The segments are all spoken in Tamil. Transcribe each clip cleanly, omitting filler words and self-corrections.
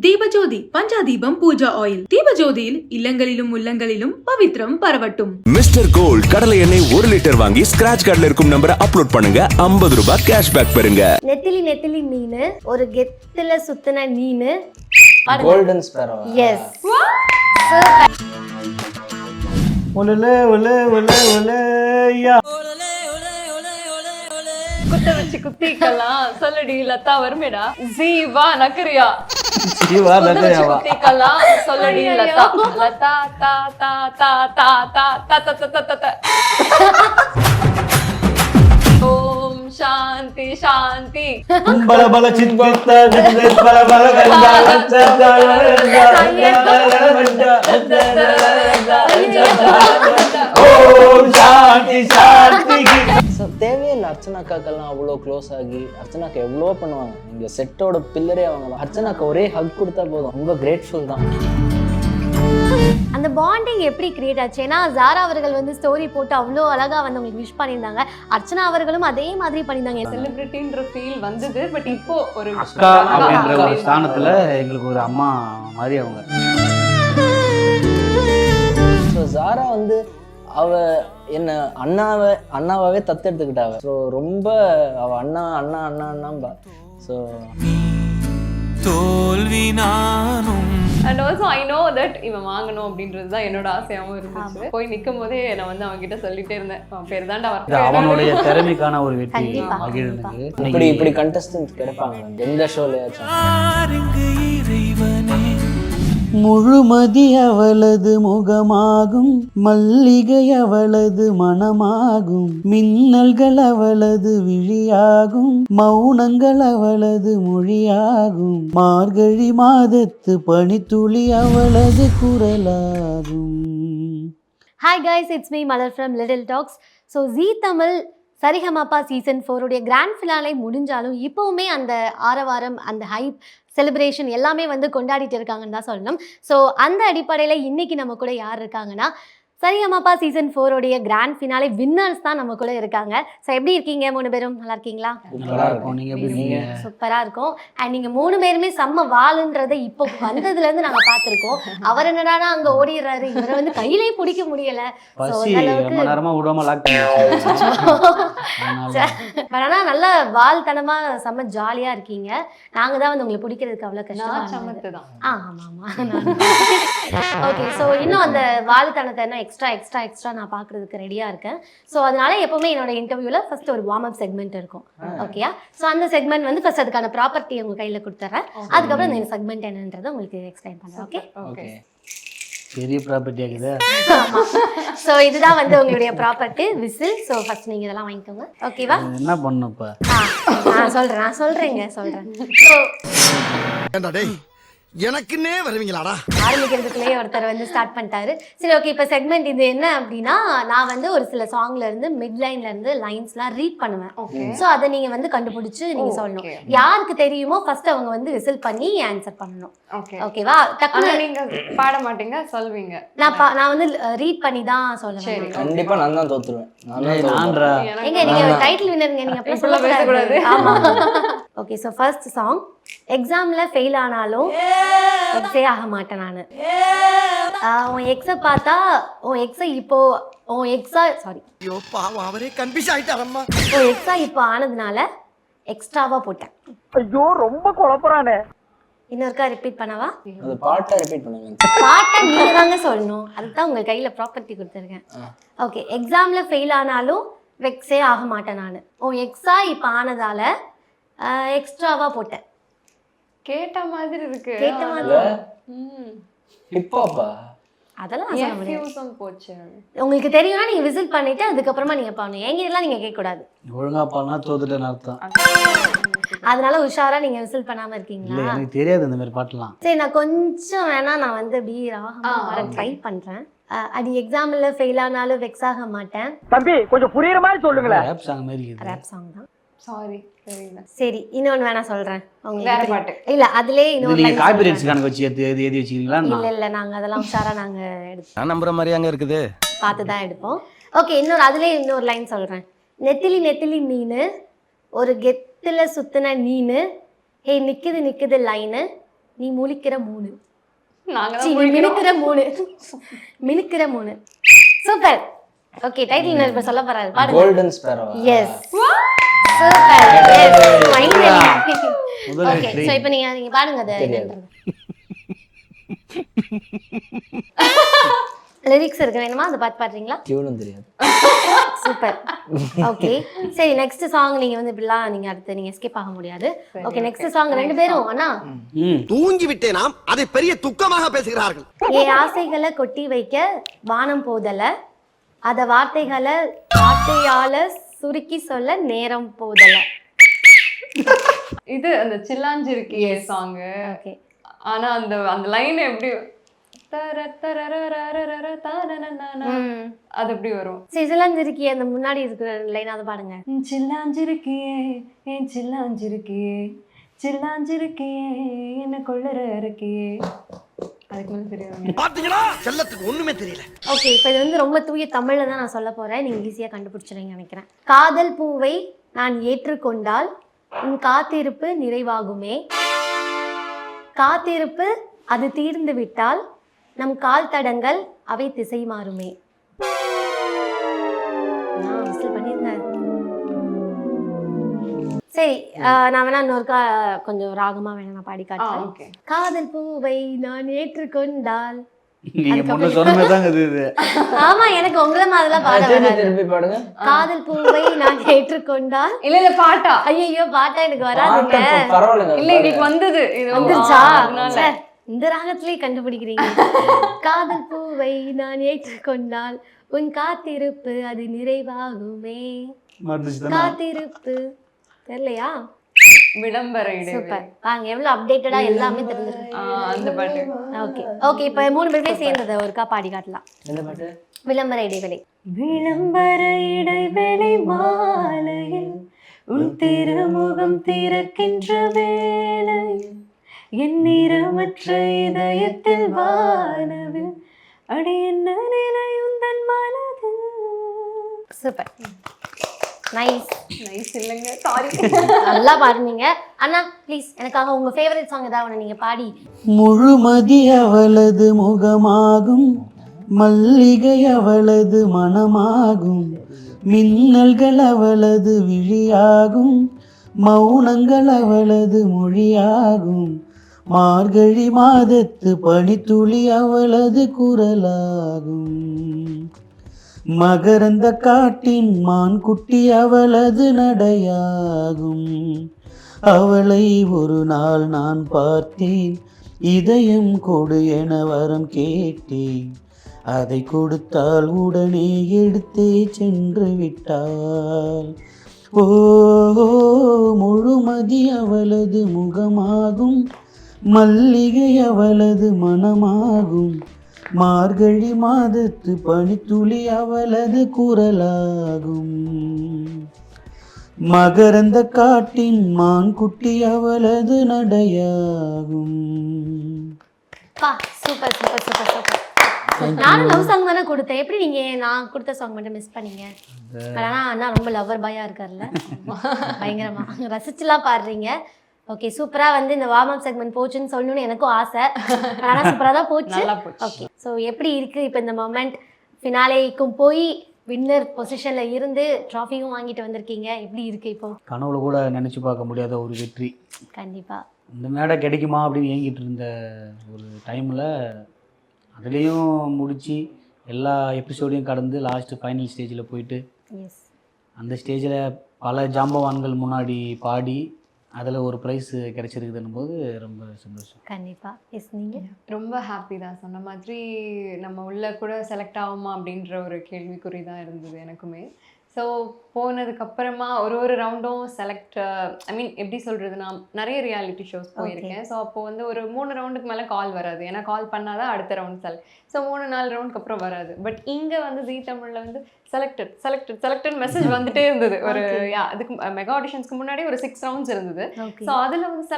தீபஜோதி பஞ்சாதீபம் பூஜா ஆயில். தீபஜோதியில் இல்லங்களிலும் உள்ளங்களிலும் பவித்ரம் பரவட்டும். மிஸ்டர் கோல்ட் கடலை எண்ணெய் 1 லிட்டர் வாங்கி ஸ்கிராட்ச் கார்டுல இருக்கும் நம்பரை அப்லோட் பண்ணுங்க, 50 ரூபாய் கேஷ்பேக் பெறுங்க. நெத்திலி மீன், ஒரு கெத்துல சுத்தின மீன், கோல்டன் ஸ்பேரோ. எஸ். ஒலே ஒலே ஒலே ஒலே யா குத்த வச்சு குத்திக்கலாம் சொல்லடி லதா வருமேடா. ஜீவா நக்கரியா ஜீவா நக்கரியாவா குத்திக்கலாம் சொல்லடி லதா. லதா தா தா தா தா தா தா தா தா தா. ஓம் சாந்தி சாந்தி. பல பல சித்பத்த சித்பல பல பல கண்டா சத்தா ஓம் சாந்தி சாந்தி. தேவையில்லை அர்ச்சனாக்காக்கெல்லாம் அவ்வளோ க்ளோஸ் ஆகி அர்ச்சனாக்கா எவ்வளோ பண்ணுவாங்க. இங்க செட்டோட பில்லரே அவங்க தான். அர்ச்சனாக்கா ஒரே ஹக் கொடுத்தா போதும், ரொம்ப கிரேட்ஃபுல் தான். அந்த பாண்டிங் எப்படி கிரியேட் ஆச்சு? ஏன்னா ஜாரா அவர்கள் வந்து ஸ்டோரி போட்டு அவ்வளோ அழகா வந்து உங்களுக்கு விஷ் பண்ணியிருந்தாங்க. அர்ச்சனா அவர்களும் அதே மாதிரி பண்ணியிருந்தாங்க. செலிபிரிட்டின்ற ஃபீல் வந்தது. பட் இப்போ ஒரு அக்கா அப்படின்ற ஒரு ஸ்தானத்துல எங்களுக்கு ஒரு அம்மா மாதிரி அவங்க. ஸோ ஜாரா வந்து அவ என்ன அண்ணாவாவே தத்தெடுத்துக்கிட்டாவ. ஸோ ரொம்ப அவ அண்ணா அண்ணா அண்ணா அண்ணாம்பா. ஸோ தோல்வி நானும். And also I know that இவன் வாங்கணும் அப்படின்றது தான் என்னோட ஆசையாகவும் இருந்துச்சு. போய் நிற்கும் போதே நான் வந்து அவன் கிட்ட சொல்லிட்டே இருந்தேன், அவன் பேர் தான்டா அவனுடைய திறமைக்கான ஒரு வெற்றி மகிழ்ந்து இப்படி கண்டஸ்டன்ட் கிடைப்பாங்க எந்த ஷோலயாச்சும். முழுமதி அவளது முகமாகும், மல்லிகை அவளது மனமாகும், மின்னல்கள் அவளது விழியாகும், மௌனங்கள் அவளது மொழியாகும், மார்கழி மாதத்து பனித்துளி அவளது குரலாகும். Hi guys, it's me Malar from little talks. So Zee Tamil Sarigamapa season 4 உடைய கிராண்ட் ஃபினாலே முடிஞ்சாலும் இப்போவுமே அந்த ஆரவாரம், அந்த ஹைப், செலிப்ரேஷன் எல்லாமே வந்து கொண்டாடிட்டு இருக்காங்கன்னு தான் சொல்லணும். ஸோ அந்த அடிப்படையில் இன்றைக்கி நம்ம கூட யார் இருக்காங்கன்னா, சரிகமப்பா சீசன் 4 உடைய கிராண்ட் ஃபினாலே வின்னர்ஸ் தான் நம்ம கூட இருக்காங்க. ஸோ எப்படி இருக்கீங்க 3 பேரும்? நல்லா இருக்கீங்களா? சூப்பராக இருக்கும். அண்ட் நீங்கள் 3 பேருமே செம்ம வாளுன்றதை இப்போ வந்ததுலேருந்து நாங்கள் பார்த்துருக்கோம். அவர் என்னடானா அங்கே ஓடிடுறாரு, இவரை வந்து கையிலே பிடிக்க முடியலை. ஆனால் நல்ல வால்தனமாக செம்ம ஜாலியாக இருக்கீங்க. நாங்கள் தான் வந்து உங்களை பிடிக்கிறதுக்கு அவ்வளோ கஷ்டம். ஆமாம் ஆமாம். ஓகே, ஸோ இன்னும் அந்த வால்தனத்தை என்ன எக்ஸ்ட்ரா நான் பார்க்குறதுக்கு ரெடியாக இருக்கேன். ஸோ அதனால எப்போவுமே என்னோட இன்டர்வியூவில் ஃபர்ஸ்ட் ஒரு வார்ம் அப் செக்மெண்ட் இருக்கும். ஓகேயா? ஸோ அந்த செக்மெண்ட் வந்து ஃபர்ஸ்ட் அதுக்கான ப்ராப்பர்ட்டி உங்கள் கையில் கொடுத்துட்றேன். அதுக்கப்புறம் இந்த செக்மெண்ட் என்னன்றதை உங்களுக்கு எக்ஸ்பிளைன் பண்ணுறேன். Okay okay. பெரிய ப்ராப்பர்ட்டி ஆகுது. ஸோ இதுதான் வந்து உங்களுடைய ப்ராப்பர்ட்டி விசில். ஸோ ஃபர்ஸ்ட் நீங்கள் இதெல்லாம் வாங்கிக்கோங்க. ஓகேவா? என்ன பண்ணணும் இப்போ? நான் சொல்கிறேன். ஸோ எனக்குன்னே வருவீங்களாடா? ஆரம்பிக்கிறதுக்குள்ளேயே ஒருத்தர் வந்து ஸ்டார்ட் பண்ணிட்டாரு. சரி, ஓகே. இப்போ செக்மெண்ட் இது என்ன அப்படின்னா, நான் வந்து ஒரு சில சாங்ல இருந்து மிட்லைன்ல இருந்து லைன்ஸ்லாம் ரீட் பண்ணுவேன். ஸோ அதை நீங்க வந்து கண்டுபிடிச்சு நீங்க சொல்லணும். யாருக்கு தெரியுமோ ஃபர்ஸ்ட் அவங்க வந்து விசில் பண்ணி ஆன்சர் பண்ணணும். ஓகேவா? டக்குனு நீங்க பாட மாட்டீங்க, சொல்வீங்க. நான் வந்து ரீட் பண்ணி தான் சொல்லுவேன். கண்டிப்பா நான் தான் தோத்துருவேன். எங்க நீங்க டைட்டில் வின்னருங்க, நீங்க அப்படி சொல்லக்கூடாது. ஆமா. Okay, so first song. எக்ஸாம்ல ஃபெயில் ஆனாலும் எக்ஸே ஆக மாட்டேன் நான். உன் எக்ஸை பார்த்தா உன் எக்ஸை இப்போ உன் எக்ஸா இப்போ ஆனதுனால எக்ஸ்ட்ராவா போட்டேன். ஐயோ ரொம்ப குழப்பறானே. இன்னொருக்கா ரிப்பீட் பண்ணவா? அது பாட்டை ரிப்பீட் பண்ணுங்க. பாட்டை நீங்க தாங்க சொல்லணும். அதுதான் உங்க கையில ப்ராப்பர்ட்டி கொடுத்துருக்கேன். ஓகே, எக்ஸாம்ல ஃபெயில் ஆனாலும் வெக்ஸே ஆக மாட்டேன் நான். உன் எக்ஸா இப்போ ஆனதால எக்ஸ்ட்ராவா போட்டேன். கேட்ட மாதிரி இருக்கு. கேட்ட மாதிரி. ஹிப்ஹாப்பா? அதெல்லாம் கன்ஃபியூஷன் போச்சு. உங்களுக்கு தெரியும்னா நீங்க விசில் பண்ணிட்டு அதுக்கப்புறமா நீங்க பாடணும். எங்கெல்லாம் நீங்க கேட்க கூடாது. ஒழுங்கா பாடினா தோத்துட்டேன்னு அர்த்தம். அதனால உஷாரா நீங்க விசில் பண்ணாம இருக்கீங்களா? இல்ல, எனக்கு தெரியாது இந்த மாதிரி பாட்டலாம். சரி, நான் கொஞ்சம் வேணா நான் வந்து அப்படி ராகமா ட்ரை பண்றேன். அது எக்ஸாம்ல ஃபெயில் ஆனாலும் வெக்ஸ் ஆக மாட்டேன். தம்பி கொஞ்சம் புரியுற மாதிரி சொல்லுங்களேன். ரேப் சாங் மாதிரி இருக்கு. ரேப் சாங் தான். சாரி, தெரியல. சரி, இன்னொன்னு வேணா சொல்றேன். வேற பாட்டு இல்ல, அதுலயே இன்னொரு நீங்க காப்பிரைட்ஸ் கணக்கு வச்சு எழுதி வச்சிருக்கீங்களா? இல்ல நாங்க அதெல்லாம் உஷாரா நாங்க எடுத்து நான் நம்புற மாதிரி அங்க இருக்குது, பார்த்து தான் எடுப்போம். ஓகே, அதுலயே இன்னொரு லைன் சொல்றேன். நெத்திலி மீன், ஒரு கெத்துல சுத்தின நீனு, ஹே நிக்குது லைனு, நீ முழிக்கிற 3. நாங்க சீ, தான் நீ மினுக்கிற 3. மினுக்கிற 3. சூப்பர். ஓகே, டைட்டில் நான் இப்ப சொல்ல போறாரு. பாருங்க. Golden sparrow. Yes. Super. Yes. Finally. Okay, so இப்போ நீங்க பாருங்க அது என்னன்றது. லிரிக்ஸ் இருக்கு, வேணுமா அதை பார்த்து பாடுறீங்களா? டியூனும் தெரியாது. சூப்பர். ஓகே, சரி நெக்ஸ்ட் சாங் நீங்க வந்து இப்படிலாம் நீங்க அடுத்து நீங்க ஸ்கிப் ஆக முடியாது. ஓகே, நெக்ஸ்ட் சாங் 2 பேரும் அண்ணா. தூங்கி விட்டேனாம் அதை பெரிய துக்கமாக பேசுகிறார்கள். ஏ ஆசைகளை கொட்டி வைக்க வானம் போதல, அத வார்த்தைகளை வார்த்தையால சுருக்கி சொல்ல நேரம் போதல. இது அந்த சில்லாஞ்சிருக்கியே சாங். ஓகே, ஆனா அந்த அந்த லைன் எப்படி தர தரரரரரர தானனனன அது எப்படி வரும்? சரி இதெல்லாம் இருக்கி அந்த முன்னாடி இருக்கிற லைன் அதை பாடுங்க. சில்லாஞ்சிருக்கியே ஏன் சில்லாஞ்சிருக்கியே சில்லாஞ்சிருக்கியே என்ன கொள்ளற இருக்கியே. அதுக்கு மேல தெரியாது. பாத்தீங்களா செல்லத்துக்கு ஒண்ணுமே தெரியல. ஓகே, இப்போ இது வந்து ரொம்ப தூய தமிழ்ல தான் நான் சொல்ல போறேன். நீங்க ஈஸியா கண்டுபிடிச்சிருவீங்க நினைக்கிறேன். காதல் பூவை நான் ஏற்றுக்கொண்டால் உன் காத்திருப்பு நிறைவாகுமே, காத்திருப்பு அது தீர்ந்து விட்டால் நம் கால் தடங்கள் அவை திசை மாறுமே. சரி, நான் வேணா இன்னொருக்கா கொஞ்சம் ராகமா வேணா நான் பாடி காட்டுறேன். காதல் பூவை நான் ஏற்றுக்கொண்டால். நீங்க முன்ன சொன்ன மாதிரி தாங்க இது. ஆமா, எனக்கு உங்களை மாதிரிலாம் பாட வராது. திருப்பி பாடுங்க. காதல் பூவை நான் ஏற்றுக்கொண்டால். இல்ல பாட்டா? ஐயோ, பாட்டா எனக்கு வராதுங்க. பரவாயில்லைங்க. இல்ல இன்னைக்கு வந்தது. இது வந்துருச்சா? இந்த ராகத்திலேயே கண்டுபிடிக்கிறீங்க. காதல் பூவை நான் ஏற்றுக்கொண்டால் உன் காத்திருப்பு அது நிறைவாகுமே, காத்திருப்பு. தெரியலையா? விளம்பர இடைவெளி. சூப்பர். வாங்க, எவ்வளவு அப்டேட்டடா எல்லாமே தெரிஞ்சிருக்கு. அந்த பாட்டு. ஓகே ஓகே, இப்போ 3 பேருமே சேர்ந்ததை ஒருக்கா பாடி காட்டலாம். என்ன பாட்டு? விளம்பர இடைவெளி. விளம்பர இடைவெளி மாலையில் உன் திருமுகம் திறக்கின்ற வேளையில் என் நிறமற்ற இதயத்தில் வானவில் அடி என்ன நிலை உந்தன் மனதில். சூப்பர். நைஸ். நைஸ் இல்லைங்க, சாரி. நல்லா பாடுனீங்க. அண்ணா ப்ளீஸ் எனக்காக உங்க ஃபேவரட் சாங் ஏதாவது ஒன்று நீங்க பாடி. முழுமதி அவளது முகமாகும், மல்லிகை அவளது மனமாகும், மின்னல்கள் அவளது விழியாகும், மௌனங்கள் அவளது மொழியாகும், மார்கழி மாதத்து பனித்துளி அவளது குரலாகும், மகரந்த காட்டின் மான்குட்டி அவளது நடையாகும். அவளை ஒரு நாள் நான் பார்த்தேன், இதயம் கொடு என வரம் கேட்டேன், அதை கொடுத்தால் உடனே எடுத்தே சென்று விட்டாள். ஓ முழுமதி அவளது முகமாகும், மல்லிகை அவளது மனமாகும், மார்கழி மாதத்து பனித்துளி அவளது குரலாகும், மகரந்த காட்டின் மான்குட்டி அவளது நடையாகும். Super super super super. நானும் லவ் சாங் தானே கொடுத்தேன், எப்படி நீங்க நான் கொடுத்த சாங் மட்டும் மிஸ் பண்ணீங்க? ஆனா அண்ணா ரொம்ப லவர் பாயா இருக்கார்ல, பயங்கரமா ரசிச்சுலாம் பாடுறீங்க. ஓகே, சூப்பரா வந்து இந்த வார்ம் அப் செக்மெண்ட் போச்சுன்னு சொல்லணும்னு எனக்கும் ஆசை. ஆனா சூப்பரா தான் போச்சு. ஓகே, ஸோ எப்படி இருக்கு இப்போ இந்த மொமெண்ட்? ஃபினாலேக்கும் போய் வின்னர் பொசிஷன்ல இருந்து ட்ராஃபியும் வாங்கிட்டு வந்திருக்கீங்க, எப்படி இருக்கு இப்போ? கனவுல கூட நினைச்சு பார்க்க முடியாத ஒரு வெற்றி. கண்டிப்பா இந்த மேடை கிடைக்குமா அப்படின்னு ஏங்கிட்டு இருந்த ஒரு டைமில் அதுலேயும் முடித்து எல்லா எபிசோடையும் கடந்து லாஸ்ட்டு ஃபைனல் ஸ்டேஜில் போயிட்டு அந்த ஸ்டேஜில் பல ஜாம்பவான்கள் முன்னாடி பாடி அதில் ஒரு ப்ரைஸ் கிடைச்சிருக்குதுன்னும் போது ரொம்ப சந்தோஷம். கண்டிப்பாக. எஸ், நீங்கள்? ரொம்ப ஹாப்பி தான். சொன்ன மாதிரி நம்ம உள்ள கூட செலக்ட் ஆகுமா அப்படின்ற ஒரு கேள்விக்குறி தான் இருந்தது எனக்குமே. ஸோ போனதுக்கப்புறமா ஒரு ரவுண்டும் செலக்ட், ஐ மீன் எப்படி சொல்கிறது, நான் நிறைய ரியாலிட்டி ஷோஸ் போயிருக்கேன். ஸோ அப்போது வந்து ஒரு 3 ரவுண்டுக்கு மேலே கால் வராது, ஏன்னா கால் பண்ணால் தான் அடுத்த ரவுண்ட் செலக்ட். ஸோ 3-4 ரவுண்டுக்கு அப்புறம் வராது. பட் இங்கே வந்து ஜீ தமிழில் வந்து செலக்டட் மெசேஜ் வந்துட்டே இருந்தது. ஒரு அதுக்கு மெகா ஆடிஷன்ஸ்க்கு முன்னாடி ஒரு 6 ரவுண்ட்ஸ் இருந்தது. ஸோ அதில் வந்து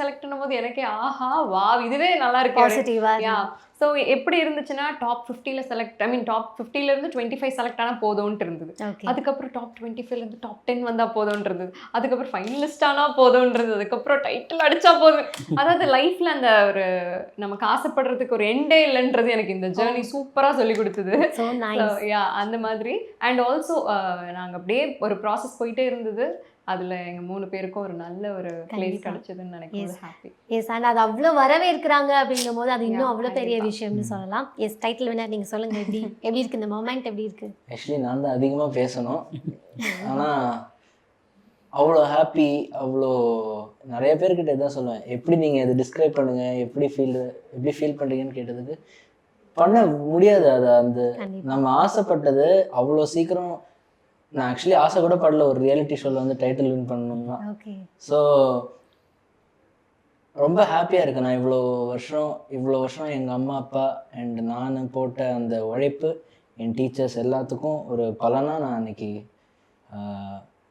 செலக்ட்னும் போது எனக்கே ஆஹா வா இதுவே நல்லா இருக்கு. ஸோ எப்படி இருந்துச்சுன்னா டாப் 50ல செலக்ட் டாப் 50லேருந்து 25 செலக்ட் ஆனால் போதும்ன்ட்டு இருந்தது. அதுக்கப்புறம் டாப் 25லேருந்து டாப் 10 வந்தால் போதும்ன்ட்டு இருந்தது. அதுக்கப்புறம் ஃபைனலிஸ்ட் ஆனால் போதும்ன்றது. அதுக்கப்புறம் டைட்டில் அடிச்சா போதும். அதாவது லைஃப்ல அந்த ஒரு நமக்கு ஆசைப்படுறதுக்கு ஒரு எண்டே இல்லைன்றது எனக்கு இந்த ஜேர்னி சூப்பராக சொல்லி கொடுத்தது. அந்த மாதிரி. அண்ட் ஆல்சோ நாங்கள் அப்படியே ஒரு ப்ராசஸ் போயிட்டே இருந்தது. அதில் எங்கள் 3 பேருக்கும் ஒரு நல்ல ஒரு பிளேஸ் கிடைச்சதுன்னு நினைக்கிறேன். ஹாப்பி. எஸ், அண்ட் அது அவ்வளோ வரவேற்கிறாங்க அப்படிங்கும் போது அது இன்னும் அவ்வளோ பெரிய விஷயம்னு சொல்லலாம். எஸ், டைட்டில் வினர் நீங்கள் சொல்லுங்கள், எப்படி இருக்கு இந்த மொமெண்ட், எப்படி இருக்கு? ஆக்சுவலி நான் தான் அதிகமாக பேசணும், ஆனால் அவ்வளோ ஹாப்பி. அவ்வளோ நிறைய பேர்கிட்ட இதான் சொல்லுவேன், எப்படி நீங்கள் இதை டிஸ்கிரைப் பண்ணுங்கள், எப்படி ஃபீல் பண்ணுறீங்கன்னு கேட்டதுக்கு பண்ண முடியாது. அது அந்த நம்ம ஆசைப்பட்டது அவ்வளோ சீக்கிரம் நான் ஆக்சுவலி ஆசை கூட படல ஒரு ரியாலிட்டி ஷோவில் வந்து டைட்டில் வின் பண்ணணும்னா. ஸோ ரொம்ப ஹாப்பியாக இருக்கு. நான் இவ்வளோ வருஷம் எங்கள் அம்மா அப்பா அண்ட் நான் போட்ட அந்த உழைப்பு, என் டீச்சர்ஸ் எல்லாத்துக்கும் ஒரு பலனாக நான் அன்னைக்கு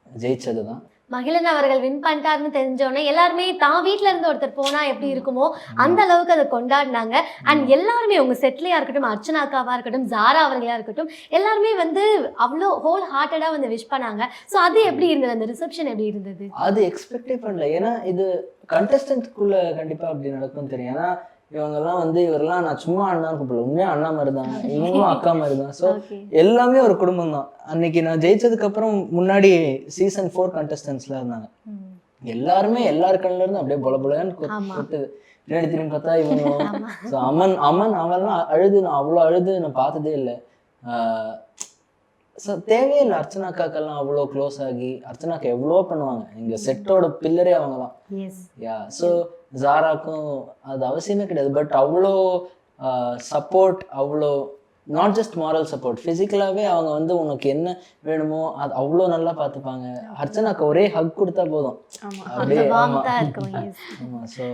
ஜெயிச்சது தான். மகிழன் அவர்கள் வின் பண்ணிட்டாருன்னு தெரிஞ்சோடனே எல்லாருமே தான் வீட்டில் இருந்து ஒருத்தர் போனால் எப்படி இருக்குமோ அந்த அளவுக்கு அதை கொண்டாடினாங்க. அண்ட் எல்லாருமே உங்கள் செட்லையாக இருக்கட்டும், அர்ச்சனா அக்காவாக இருக்கட்டும், ஜாரா அவர்களாக இருக்கட்டும், எல்லாருமே வந்து அவ்வளோ ஹோல் ஹார்ட்டடாக வந்து விஷ் பண்ணாங்க. ஸோ அது எப்படி இருந்தது, அந்த ரிசப்ஷன் எப்படி இருந்தது? அது எக்ஸ்பெக்டே பண்ணல. ஏன்னா இது கண்டஸ்டன்ட்குள்ளே கண்டிப்பாக அப்படி நடக்கும்னு தெரியும். ஏன்னா இவங்கெல்லாம் வந்து இவரெல்லாம் நான் சும்மா அண்ணான்னு கூப்பிடல, உண்மையாக அண்ணா மாதிரி தான், இவங்களும் அக்கா மாதிரி தான். ஸோ எல்லாமே ஒரு குடும்பம் தான். அன்னைக்கு நான் ஜெயிச்சதுக்கு அப்புறம் முன்னாடி சீசன் 4 கண்டஸ்டன்ஸ்லாம் இருந்தாங்க. எல்லாருமே எல்லார் கண்ணில இருந்து அப்படியே பொலன்னு கொட்டுது. பின்னாடி திரும்பி பார்த்தா இவங்க. ஸோ அம்மன் அவெல்லாம் அழுது, நான் அவ்வளோ அழுது நான் பார்த்ததே இல்லை. ஸோ தேவையில்லை. அர்ச்சனாக்காக்கெல்லாம் அவ்வளோ க்ளோஸ் ஆகி அர்ச்சனாக்கா எவ்வளோ பண்ணுவாங்க. எங்கள் செட்டோட பில்லரே அவங்க தான். ஸோ ஜாராக்கும் அது அவசியமே கிடையாது. பட் அவ்வளோ சப்போர்ட், அவ்வளோ நாட் ஜஸ்ட் மாரல் சப்போர்ட், ஃபிசிக்கலாகவே அவங்க வந்து உனக்கு என்ன வேணுமோ அது அவ்வளோ நல்லா பார்த்துப்பாங்க. அர்ச்சனாக்கு ஒரே ஹக் கொடுத்தா போதும் அப்படியே. ஆமாம். ஸோ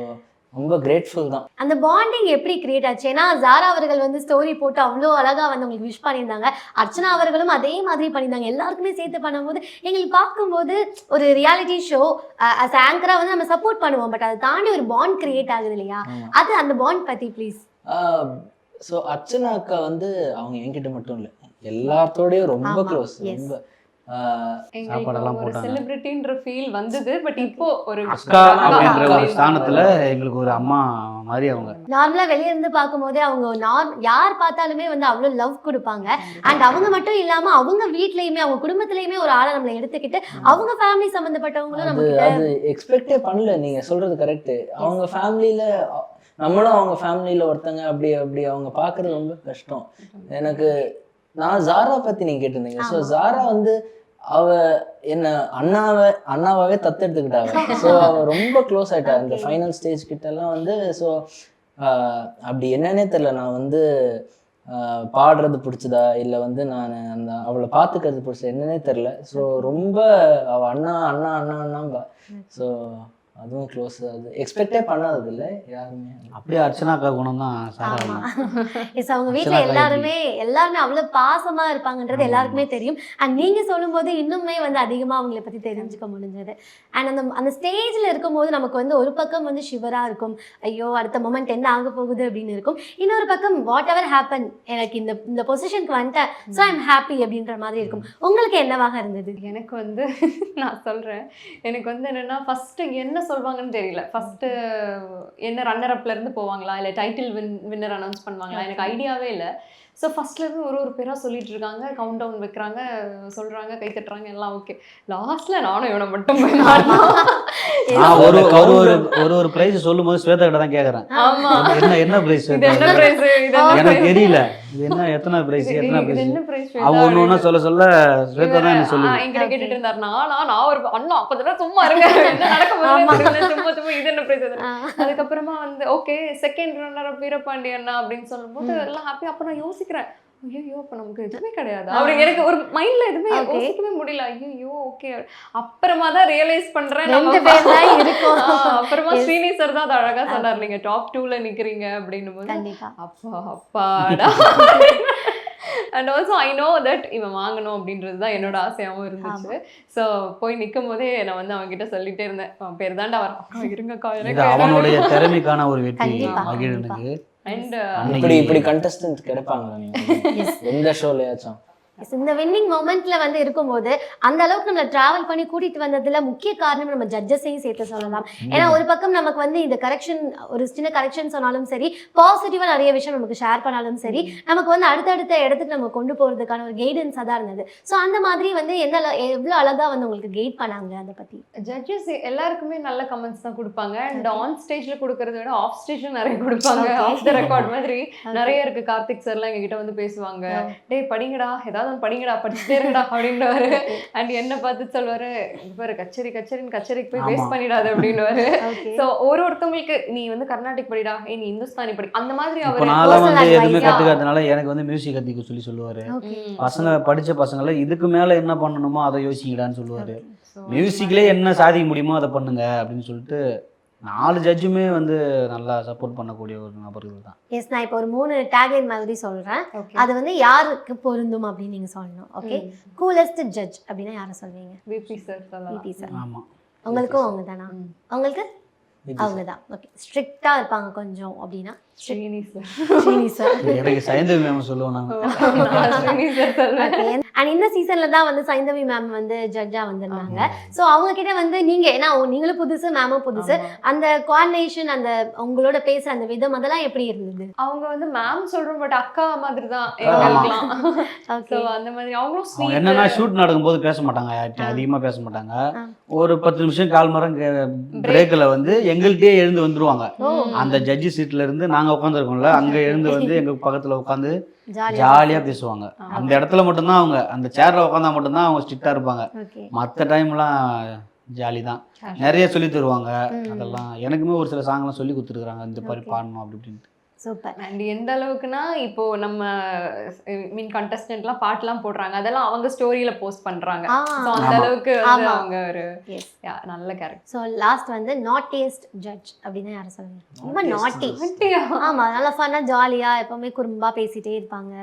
ரொம்ப கிரேட்ஃபுல் தான். அந்த பாண்டிங் எப்படி கிரியேட் ஆச்சு? ஏன்னா ஜாரா அவர்கள் வந்து ஸ்டோரி போட்டு அவ்வளோ அழகாக வந்து உங்களுக்கு விஷ் பண்ணியிருந்தாங்க. அர்ச்சனா அவர்களும் அதே மாதிரி பண்ணியிருந்தாங்க. எல்லாருக்குமே சேர்த்து பண்ணும்போது எங்களுக்கு பார்க்கும்போது ஒரு ரியாலிட்டி ஷோ அஸ் ஆங்கராக வந்து நம்ம சப்போர்ட் பண்ணுவோம், பட் அதை தாண்டி ஒரு பாண்ட் கிரியேட் ஆகுது இல்லையா? அது அந்த பாண்ட் பற்றி ப்ளீஸ். ஸோ அர்ச்சனா அக்கா வந்து அவங்க என்கிட்ட மட்டும் இல்லை, எல்லாத்தோடையும் ரொம்ப க்ளோஸ். ரொம்ப ஒரு செலிபிரிட்டின்ற ஃபீல் வந்தது. பட் இப்போ ஒரு அக்கா அப்படின்ற ஒரு ஸ்தானத்துல எங்களுக்கு ஒரு அம்மா மாதிரி அவங்க. நார்மலா வெளிய இருந்து பார்க்கும்போதே அவங்க யார் பார்த்தாலுமே வந்து அவ்வளவு லவ் கொடுப்பாங்க. அண்ட் அவங்க மட்டும் இல்லாம அவங்க வீட்லயுமே அவங்க குடும்பத்திலயுமே ஒரு ஆளை நம்மளை எடுத்துக்கிட்டு அவங்க ஃபேமிலி சம்பந்தப்பட்டவங்களும் நமக்கு அது எக்ஸ்பெக்டே பண்ணல. நீங்க சொல்றது கரெக்ட். அவங்க ஃபேமிலியில நம்மளும் அவங்க ஃபேமிலியில ஒருத்தங்க அப்படி அவங்க பாக்குறது ரொம்ப கஷ்டம். எனக்கு நான் ஜாரா பத்தி நீங்க கேட்டிருந்தீங்க. ஸோ ஜாரா வந்து அவ என்ன அண்ணாவாவே தத்தெடுத்துக்கிட்டாங்க. ஸோ அவ ரொம்ப க்ளோஸ் ஆயிட்டா இந்த ஃபைனல் ஸ்டேஜ் கிட்ட எல்லாம் வந்து. ஸோ அப்படி என்னன்னே தெரியல, நான் வந்து பாடுறது பிடிச்சதா இல்லை வந்து நான் அந்த அவளை பார்த்துக்கிறது பிடிச்சதா என்னன்னே தெரில. ஸோ ரொம்ப அவள் அண்ணாம்பா. ஸோ அதுவும் க்ளோஸ். அது எக்ஸ்பெக்டே பண்ணாதது இல்லை யாருமே. அப்படியே அர்ச்சனாக்கா குணம் தான் சாரா. எஸ், அவங்க வீட்டில் எல்லாருமே அவ்வளோ பாசமாக இருப்பாங்கன்றது எல்லாருக்குமே தெரியும். அண்ட் நீங்கள் சொல்லும்போது இன்னுமே வந்து அதிகமாக அவங்கள பற்றி தெரிஞ்சுக்க முடிஞ்சது. அண்ட் அந்த ஸ்டேஜில் இருக்கும்போது நமக்கு வந்து ஒரு பக்கம் வந்து ஷிவராக இருக்கும், ஐயோ அடுத்த மொமெண்ட் என்ன ஆக போகுது அப்படின்னு இருக்கும். இன்னொரு பக்கம் வாட் எவர் ஹேப்பன், எனக்கு இந்த பொசிஷனுக்கு வந்துட்டேன், ஸோ ஐ எம் ஹாப்பி அப்படின்ற மாதிரி இருக்கும். உங்களுக்கு என்னவாக இருந்தது? எனக்கு வந்து நான் சொல்கிறேன், எனக்கு வந்து என்னென்னா ஃபஸ்ட்டு என்ன சொல்வாங்கன்னு தெரியல. ஃபஸ்ட்டு என்ன ரன்னர் அப்ல இருந்து போவாங்களா இல்லை டைட்டில் வின்னர் அனௌன்ஸ் பண்ணுவாங்களா, எனக்கு ஐடியாவே இல்லை. ஸோ ஃபஸ்ட்லேருந்து ஒரு பேராக சொல்லிட்டு இருக்காங்க, கவுண்ட் டவுன் வைக்கிறாங்க, சொல்கிறாங்க, கை தட்டுறாங்க, எல்லாம் ஓகே. லாஸ்ட்டில் நானும் இவனை மட்டும் ஒரு பிரைஸ் சொல்லும் போது ஸ்வேதா கிட்ட தான் கேட்குறேன், என்ன பிரைஸ் எனக்கு தெரியல, இது என்ன எத்தனை பிரைஸ் அவங்க ஒன்று சொல்ல ஸ்வேதா தான் என்ன சொல்லி என்கிட்ட கேட்டுட்டு இருந்தாரு. நான் ஒரு அண்ணா கொஞ்ச நேரம் சும்மா இருங்க, என்ன நடக்க சும்மா இது என்ன பிரைஸ். அதுக்கப்புறமா வந்து ஓகே செகண்ட் ரன்னர் வீரபாண்டி அண்ணா அப்படின்னு சொல்லும்போது எல்லாம் ஹாப்பி. அப்போ நான் யோசிக்கிறேன், ஐயோ அப்போ நமக்கு எதுவுமே கிடையாது அப்படி எனக்கு ஒரு மைண்ட்ல எதுவுமே யோசிக்கவே முடியல. ஐயோ ஓகே. அப்புறமா தான் ரியலைஸ் பண்றேன், அப்புறமா ஸ்ரீனி சார் தான் அது அழகா சொன்னார், நீங்க டாப் 2ல நிக்கிறீங்க அப்படின்னு போது அப்பா அப்பாடா. And also I know that இவன் வாங்கணும் அப்படின்றது தான் என்னோட ஆசையாகவும் இருந்துச்சு. ஸோ போய் நிற்கும் போதே நான் வந்து அவன்கிட்ட சொல்லிட்டே இருந்தேன், அவன் பேர் தாண்டா வரான், இருங்கக்கா இது எனக்கு. அவனுடைய திறமைக்கான ஒரு வெற்றி கண்டிப்பா, மகிழனுக்கு. அண்ட் இப்படி கண்டஸ்டன்ட் கிடைப்பாங்க எந்த ஷோலயாச்சும்? இந்த வின்னிங் மொமெண்ட்ல வந்து இருக்கும்போது அந்த அளவுக்கு நம்மளை டிராவல் பண்ணி கூட்டிட்டு வந்ததுல முக்கிய காரணம் நம்ம ஜட்ஜஸையும் சேர்த்து சொல்லலாம். ஏன்னா ஒரு பக்கம் நமக்கு வந்து இந்த கரெக்ஷன், ஒரு சின்ன கரெக்ஷன் சொன்னாலும் சரி, பாசிட்டிவா நிறைய விஷயம் நமக்கு ஷேர் பண்ணாலும் சரி, நமக்கு வந்து அடுத்தடுத்த இடத்துக்கு நம்ம கொண்டு போறதுக்கான ஒரு கைடன்ஸாக தான் இருந்தது. ஸோ அந்த மாதிரி வந்து எவ்வளோ அழகா வந்து உங்களுக்கு கைட் பண்ணாங்க அதை பத்தி? ஜட்ஜஸ் எல்லாருக்குமே நல்ல கமெண்ட்ஸ் தான் கொடுப்பாங்க. அண்ட் ஆன் ஸ்டேஜ்ல கொடுக்கறத விட ஆஃப் ஸ்டேஜ்ல நிறைய கொடுப்பாங்க. ஆஃப் த ரெக்கார்ட் மாதிரி நிறைய இருக்கு. கார்த்திக் சார்லாம் எங்ககிட்ட வந்து பேசுவாங்க, டேய் படிங்கடா, ஏதாவது படிங்கடா, படிச்சுட்டே இருக்கடா அப்படின்னுவாரு. அண்ட் என்ன பார்த்து சொல்லுவாரு, பாரு கச்சேரின்னு கச்சேரிக்கு போய் வேஸ்ட் பண்ணிடாது அப்படின்னுவாரு. ஸோ ஒருத்தவங்களுக்கு நீ வந்து கர்நாடிக் படிடா, நீ இந்துஸ்தானி படி, அந்த மாதிரி இப்போ அவர் நான்லாம் வந்து எதுவுமே கற்றுக்காதனால எனக்கு வந்து மியூசிக் கற்றுக்க சொல்லுவார். பசங்க படித்த பசங்களை இதுக்கு மேலே என்ன பண்ணணுமோ அதை யோசிங்கடான்னு சொல்லுவார். மியூசிக்லேயே என்ன சாதிக்க முடியுமோ அதை பண்ணுங்க அப்படின்னு சொல்லிட்டு 4 ஜட்ஜுமே வந்து நல்லா சப்போர்ட் பண்ணக்கூடிய ஒரு நபர்கள் தான். எஸ், நான் இப்போ ஒரு 3 டேக்லைன் மாதிரி சொல்றேன். அது வந்து யாருக்கு பொருந்தும் அப்படின்னு நீங்க சொல்லணும். ஓகே, கூலஸ்ட் ஜட்ஜ் அப்படின்னா யாரை சொல்வீங்க? விபி சார் சொல்லலாம். VP sir. ஆமாம், உங்களுக்கும் அவங்க தானா? உங்களுக்கு அவங்க தான். ஓகே, ஸ்ட்ரிக்டா இருப்பாங்க கொஞ்சம் அப்படின்னா ஸ்ரீனி சார். ஸ்ரீனி சார். எனக்கு சைந்தவி மேம் சொல்லுவேன் நான். ஸ்ரீனி சார் சொல்லுவேன். அண்ட் இந்த சீசன்ல தான் வந்து சைந்தவி மேம் வந்து ஜட்ஜா வந்திருந்தாங்க. ஸோ அவங்க கிட்ட வந்து நீங்க, ஏன்னா நீங்களும் புதுசு, மேமும் புதுசு, அந்த கோஆர்டினேஷன், அந்த உங்களோட பேசுற அந்த விதம் அதெல்லாம் எப்படி இருந்தது? அவங்க வந்து மேம் சொல்றோம், பட் அக்கா மாதிரி தான் எங்களுக்குலாம். ஓகே, அந்த மாதிரி அவங்களும் அவங்க sweet. என்னன்னா ஷூட் நடக்கும்போது பேச மாட்டாங்க, அதிகமாக பேச மாட்டாங்க. ஒரு 10 நிமிஷம் 1/4 மணி நேரம் பிரேக்கில் வந்து எங்கள்கிட்டயே எழுந்து வந்துருவாங்க. அந்த ஜட்ஜி சீட்ல இருந்து நாங்கள் உட்காந்துருக்கோம்ல, அங்கே எழுந்து வந்து எங்கள் பக்கத்தில் உட்காந்து ஜாலியாக பேசுவாங்க. அந்த இடத்துல மட்டும்தான் அவங்க, அந்த சேர்ல உட்காந்தா மட்டும்தான் அவங்க ஸ்ட்ரிக்டாக இருப்பாங்க. மற்ற டைம்லாம் ஜாலி தான். நிறைய சொல்லி தருவாங்க. அதெல்லாம் எனக்குமே ஒரு சில சாங்லாம் சொல்லி கொடுத்துருக்குறாங்க, இந்த மாதிரி பாடணும் அப்படி இப்படின்ட்டு. சூப்பர். அண்ட் எந்த அளவுக்குன்னா இப்போ நம்ம கண்டஸ்டன்ட்லாம் பாட்டுலாம் போடுறாங்க, அதெல்லாம் அவங்க ஸ்டோரியில போஸ்ட் பண்றாங்க. ஸோ அந்த அளவுக்கு வந்து அவங்க ஒரு நல்ல கேரக்டர். ஸோ லாஸ்ட் வந்து நாட்டியஸ்ட் ஜட்ஜ் அப்படின்னா யாரை சொல்லுங்க? ரொம்ப நாட்டி. ஆமா, நல்லா ஃபன்னா ஜாலியா எப்பவுமே குறும்பா பேசிட்டே இருப்பாங்க.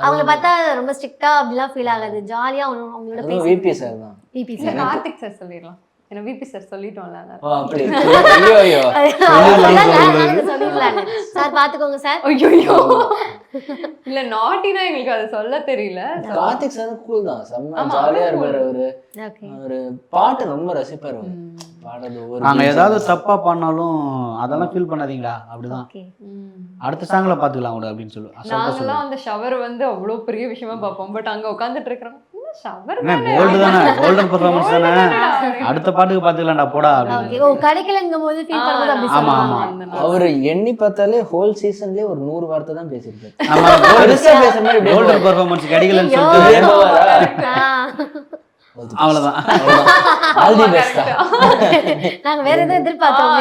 அவங்கள பார்த்தா ரொம்ப ஸ்ட்ரிக்டா அப்படிலாம் ஃபீல் ஆகாது, ஜாலியா அவங்களோட பேசி. விபி சார் தான். VP sir. கார்த்திக் சார் சொல்லிடலாம், ஏன்னா விபி சார் சொல்லிட்டோம்ல. அப்படி ஐயோ சொல்லிடலான்னு சார், பாத்துக்கோங்க சார். ஐயோ இல்ல, நாட்டினா எங்களுக்கு அது சொல்ல தெரியல. கார்த்திக் சார் கூல் தான், செம்ம ஜாலியா இருப்பாரு அவரு. ஓகே, அவரு பாட்டு ரொம்ப ரசிப்பாரு. பாடுறது ஒரு நாங்க ஏதாவது தப்பா பண்ணாலும் அதெல்லாம் ஃபீல் பண்ணாதீங்களா, அப்படிதான் ஓகே. அடுத்த சாங்ல பாத்துக்கலாம் கூட அப்படின்னு சொல்லு. நாங்கெல்லாம் அந்த ஷவர் வந்து அவ்வளோ பெரிய விஷயமா பார்ப்போம், பட் அங்க உட்காந்துட்டு இருக்கிறோம், ஷவர் கோல்டு தானே, கோல்டன் பெர்ஃபார்மன்ஸ் தானே, அடுத்த பாட்டுக்கு பாத்துக்கலாம்டா போடா அப்படின்னு. ஓகே, ஓ கிடைக்கலங்கும் போது ஃபீல் பண்ணும்போது அப்படி ஆமா, சொல்லுவாங்க. ஆமா. அவரு எண்ணி பார்த்தாலே ஹோல் சீசன்லயே ஒரு 100 வார்த்தை தான் பேசியிருக்காரு. நம்ம கோல்டன் பெர்ஃபார்மன்ஸ் கிடைக்கலன்னு சொல்லிட்டு அவ்வளவுதான். All the best. நாங்க வேற எதுவும் எதிர்பார்த்தோம்.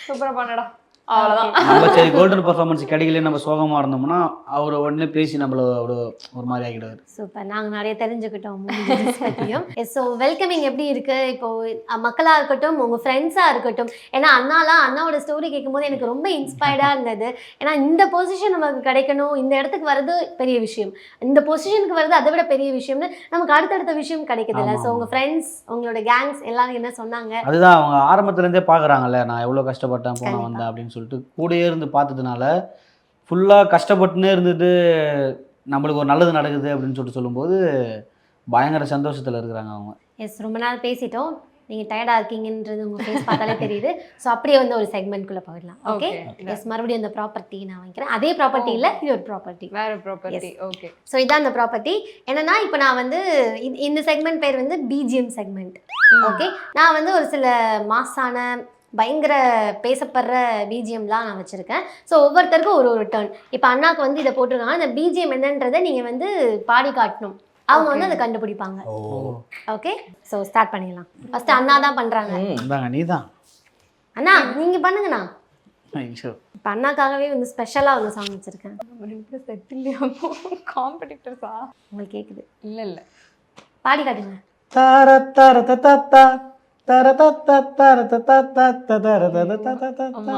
சூப்பரா பண்ணடா, அவ்வளவுதான். நம்ம சரி கோல்டன் பெர்ஃபார்மன்ஸ் கிடைக்கல நம்ம சோகமா இருந்தோம்னா அவர் உடனே பேசி நம்மள ஒரு மாதிரி ஆகிடுவார். சூப்பர், நாங்க நிறைய தெரிஞ்சுக்கிட்டோம் பத்தியும். ஸோ வெல்கமிங் எப்படி இருக்கு இப்போ மக்களா இருக்கட்டும், உங்க ஃப்ரெண்ட்ஸா இருக்கட்டும்? ஏன்னா அண்ணாவோட ஸ்டோரி கேட்கும்போது எனக்கு ரொம்ப இன்ஸ்பயர்டா இருந்தது. ஏன்னா இந்த பொசிஷன் நமக்கு கிடைக்கணும், இந்த இடத்துக்கு வர்றது பெரிய விஷயம், இந்த பொசிஷனுக்கு வர்றது அதை விட பெரிய விஷயம்னு நமக்கு அடுத்தடுத்த விஷயம் கிடைக்குது இல்லை? ஸோ உங்க ஃப்ரெண்ட்ஸ், உங்களோட கேங்ஸ் எல்லாரும் என்ன சொன்னாங்க? அதுதான் அவங்க ஆரம்பத்துல இருந்தே பாக்குறாங்கல்ல, நான் எவ்வளவு கஷ்டப்பட்டேன் போன வந்தேன் அப்படின்னு சொல்லிட்டு கூடயே இருந்து பார்த்ததுனால ஃபுல்லாக கஷ்டப்பட்டுனே இருந்தது நம்மளுக்கு ஒரு நல்லது நடக்குது அப்படின்னு சொல்லும்போது பயங்கர சந்தோஷத்தில் இருக்கிறாங்க அவங்க. எஸ், ரொம்ப நாள் பேசிட்டோம், நீங்கள் டயர்டாக இருக்கீங்கன்றது உங்கள் ஃபேஸ் பார்த்தாலே தெரியுது. ஸோ அப்படியே வந்து ஒரு செக்மெண்ட்குள்ளே போயிடலாம். ஓகே, எஸ், மறுபடியும் அந்த ப்ராப்பர்ட்டி நான் வாங்கிக்கிறேன். அதே ப்ராப்பர்ட்டி இல்லை, இது ஒரு ப்ராப்பர்ட்டி, வேற ப்ராப்பர்ட்டி. ஓகே, ஸோ இதான் அந்த ப்ராப்பர்ட்டி. என்னன்னா இப்போ நான் வந்து இந்த செக்மெண்ட் பேர் வந்து பிஜிஎம் செக்மெண்ட். ஓகே, நான் வந்து ஒரு சில மாசான பயங்கர பேசப்படுற பிஜிஎம்லாம் நான் வச்சுருக்கேன். ஸோ ஒவ்வொருத்தருக்கும் ஒரு டர்ன். இப்போ அண்ணாக்கு வந்து இதை போட்டிருக்காங்க, இந்த பிஜிஎம் என்னன்றதை நீங்கள் வந்து பாடி காட்டணும், அவங்க வந்து அதை கண்டுபிடிப்பாங்க. ஓகே, ஸோ ஸ்டார்ட் பண்ணிடலாம். ஃபர்ஸ்ட் அண்ணா தான் பண்ணுறாங்க. நீ தான் அண்ணா, நீங்கள் பண்ணுங்கண்ணா. இப்போ அண்ணாக்காகவே வந்து ஸ்பெஷலாக ஒரு சாங் வச்சுருக்கேன். செட் இல்லையா காம்படிட்டர்ஸா? உங்களுக்கு கேட்குது? இல்லை பாடி காட்டுங்க. ஆமா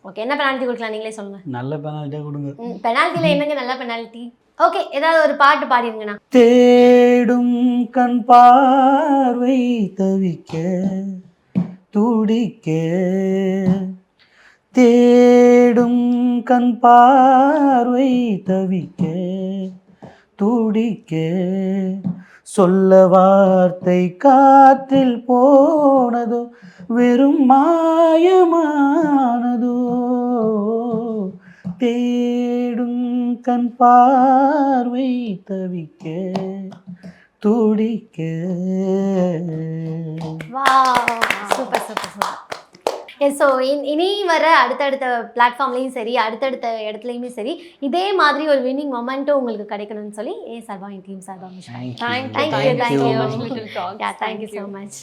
ஓகே, என்ன பெனால்ட்டி கொடுக்கலாம் நீங்களே சொல்லுங்க. நல்ல பெனால்ட்டியாக கொடுங்க. பெனால்ட்டியில் என்னங்க நல்ல பெனால்ட்டி? ஓகே, ஏதாவது ஒரு பாட்டு பாடிருங்கண்ணா. தேடும் கண் பார்வை தவிக்க துடிக்க, தேடும் கண் பார்வை தவிக்க துடிக்க, சொல்ல வார்த்தை காற்றில் போனதோ வெறும் மாயமானதோ, தேடும் கண் பார்வை தவிக்க துடிக்க. Wow, super super super. So இனி வர அடுத்தடுத்த பிளாட்ஃபார்ம்லேயும் சரி, அடுத்தடுத்த இடத்துலையுமே சரி, இதே மாதிரி ஒரு வின்னிங் மொமெண்ட்டும் உங்களுக்கு கிடைக்கணும்னு சொல்லி சார்பா என் டீம் சார்பா Thank you. Thank you so much.